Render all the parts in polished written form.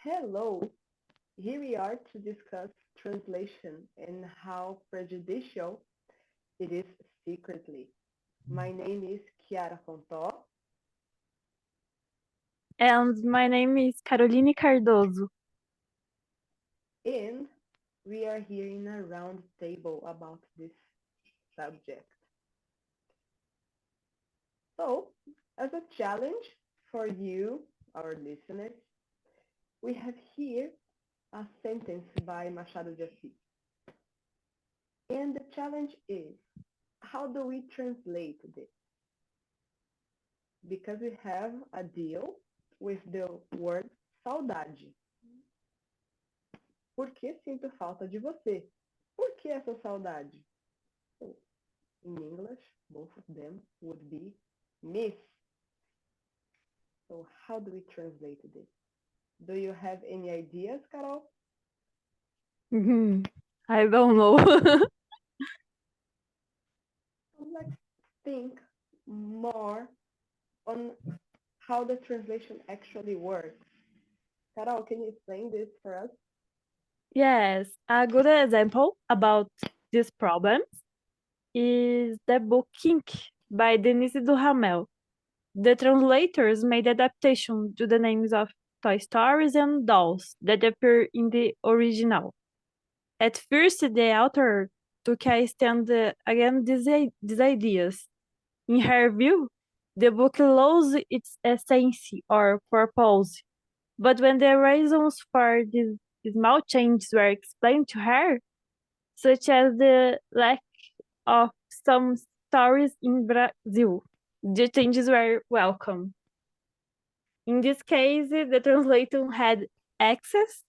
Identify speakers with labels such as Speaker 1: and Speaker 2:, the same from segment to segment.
Speaker 1: Hello, here we are to discuss translation and how prejudicial it is secretly. My name is Chiara Contó.
Speaker 2: And my name is Caroline Cardoso.
Speaker 1: And we are here in a round table about this subject. So, as a challenge for you, our listeners, we have here a sentence by Machado de Assis. And the challenge is, how do we translate this? Because we have a deal with the word saudade. Por que sinto falta de você? Por que essa saudade? So, in English, both of them would be miss. So how do we translate this? Do you have any ideas, Carol?
Speaker 2: I don't know.
Speaker 1: Let's think more on how the translation actually works. Carol, can you explain this for us?
Speaker 2: Yes, a good example about this problem is the book Ink by Denise Duhamel. The translators made adaptation to the names of Toy Stories and dolls that appear in the original. At first, the author took a stand against these ideas. In her view, the book loses its essence or purpose. But when the reasons for these small changes were explained to her, such as the lack of some stories in Brazil, the changes were welcome. In this case, the translator had access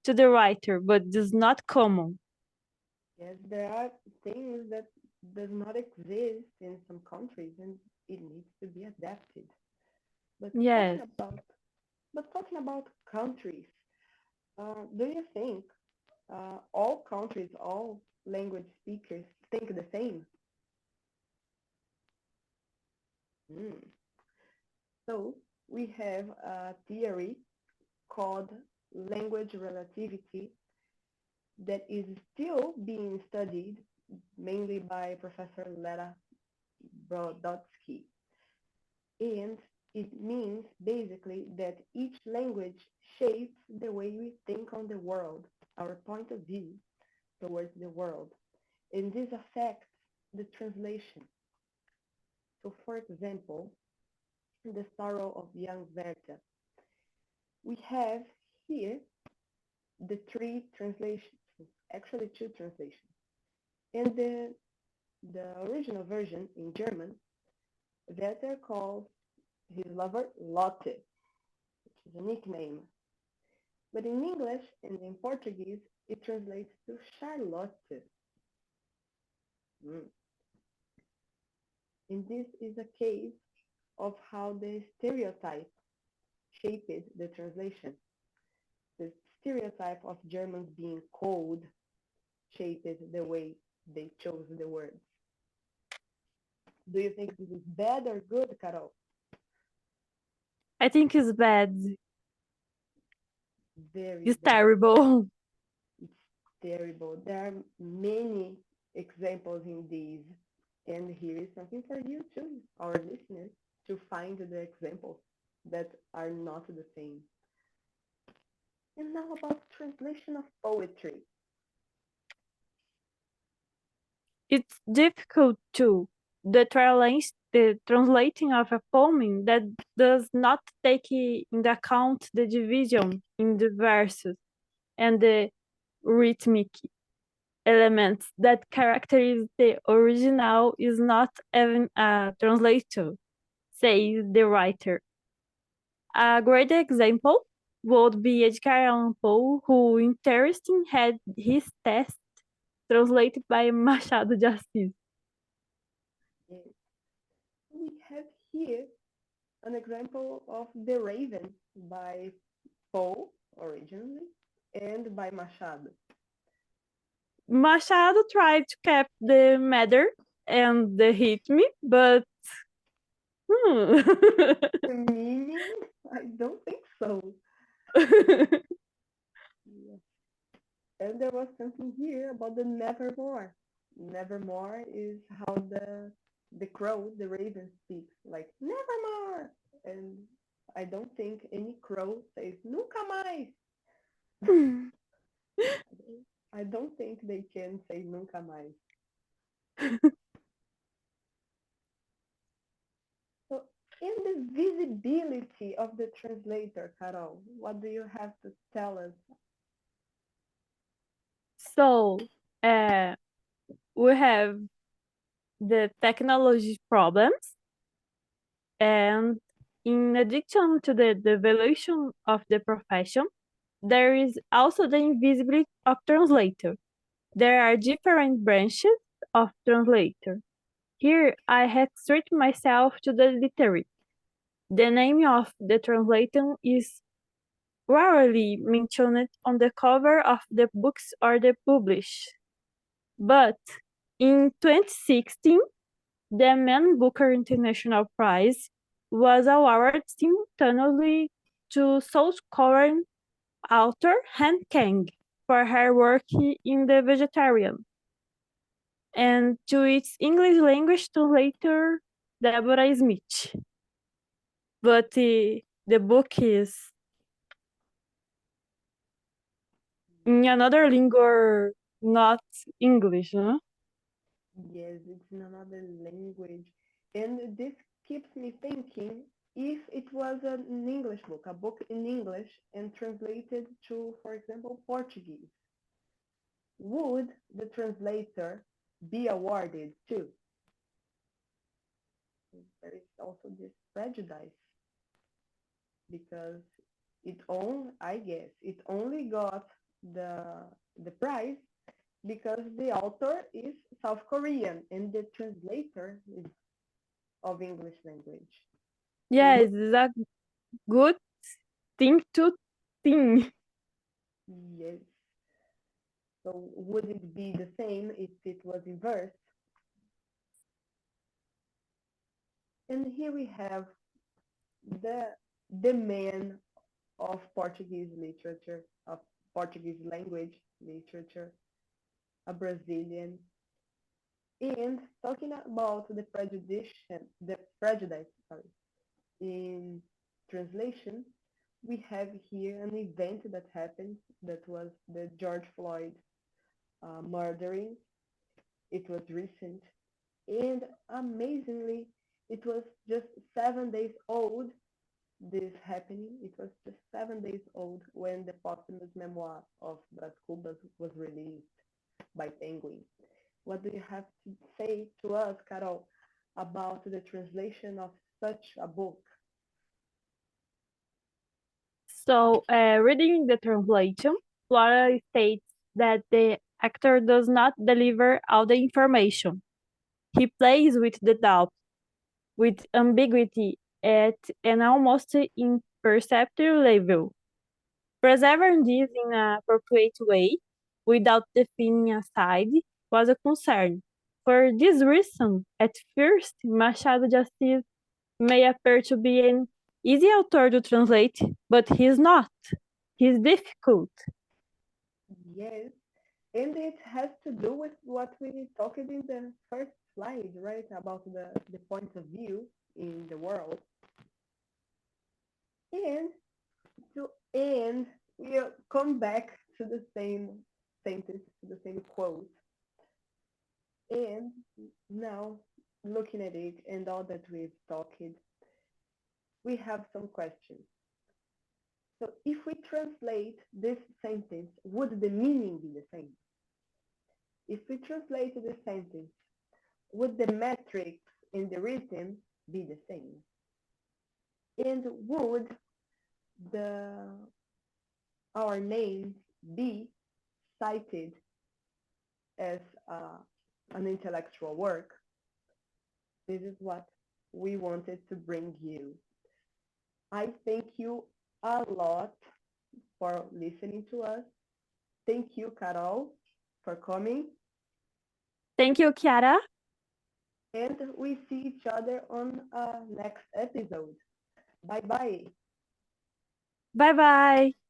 Speaker 2: to the writer, but this is not common.
Speaker 1: Yes, there are things that does not exist in some countries and it needs to be adapted. But
Speaker 2: Yes.
Speaker 1: talking about countries, do you think all countries, all language speakers think the same? So we have a theory called language relativity that is still being studied mainly by Professor Lera Brodotsky. And it means basically that each language shapes the way we think on the world, our point of view towards the world. And this affects the translation. So for example, in The Sorrow of Young Werther, we have here the three translations, actually two translations. And the original version in German, Werther calls his lover Lotte, which is a nickname. But in English and in Portuguese, it translates to Charlotte. And this is a case of how the stereotype shaped the translation. The stereotype of Germans being cold shaped the way they chose the words. Do you think this is bad or good, Carol?
Speaker 2: I think it's bad.
Speaker 1: It's
Speaker 2: bad. Terrible.
Speaker 1: It's terrible. There are many examples in these. And here is something for you too, our listeners, to find the examples that are not the same. And now about translation of poetry.
Speaker 2: It's difficult too. The translating of a poem that does not take into account the division in the verses and the rhythmic elements that characterize the original is not even a translator, says the writer. A great example would be Edgar Allan Poe, who interesting had his text translated by Machado de Assis.
Speaker 1: Yes. We have here an example of The Raven by Poe originally and by Machado.
Speaker 2: Machado tried to cap the matter and the rhythm, but
Speaker 1: The meaning? I don't think so. And there was something here about the nevermore. Nevermore is how the crow, the raven, speaks, like nevermore. And I don't think any crow says nunca mais. I don't think they can say nunca mais. So in the visibility of the translator, Carol, what do you have to tell us?
Speaker 2: So, we have the technology problems, and in addition to the evolution of the profession, there is also the invisibility of translator. There are different branches of translator. Here I have restricted myself to the literary. The name of the translator is rarely mentioned on the cover of the books or the published. But in 2016, the Man Booker International Prize was awarded simultaneously to South Korean author Han Kang for her work in The Vegetarian, and to its English language translator Deborah Smith. But the book is in another language, not English, no?
Speaker 1: Yes, it's in another language. And this keeps me thinking, if it was an English book, a book in English and translated to, for example, Portuguese, would the translator be awarded too? There is also this prejudice because I guess, it only got the prize because the author is South Korean and the translator is of English language.
Speaker 2: Yes, it's a good thing to think.
Speaker 1: Yes. So would it be the same if it was inverse? And here we have the man of Portuguese literature, of Portuguese language literature, a Brazilian. And talking about the prejudice, in translation, we have here an event that happened that was the George Floyd murdering. It was recent, and amazingly, it was just 7 days old, this happening. It was just 7 days old when the posthumous memoir of Brás Cubas was released by Penguin. What do you have to say to us, Carol, about the translation of such a book?
Speaker 2: So, reading the translation, Flora states that the actor does not deliver all the information. He plays with the doubt, with ambiguity at an almost imperceptible level. Preserving this in an appropriate way, without definition aside, was a concern. For this reason, at first, Machado de Assis may appear to be an easy author to translate, but he's not. He's difficult.
Speaker 1: Yes, and it has to do with what we talked in the first slide, right? About the points of view in the world. And to end, we'll come back to the same sentence, to the same quote. And now, looking at it and all that we've talked, we have some questions. So if we translate this sentence, would the meaning be the same? If we translate the sentence, would the metrics in the written be the same? And would our names be cited as an intellectual work? This is what we wanted to bring you. I thank you a lot for listening to us. Thank you, Carol, for coming.
Speaker 2: Thank you, Chiara.
Speaker 1: And we see each other on next episode. Bye-bye.
Speaker 2: Bye-bye.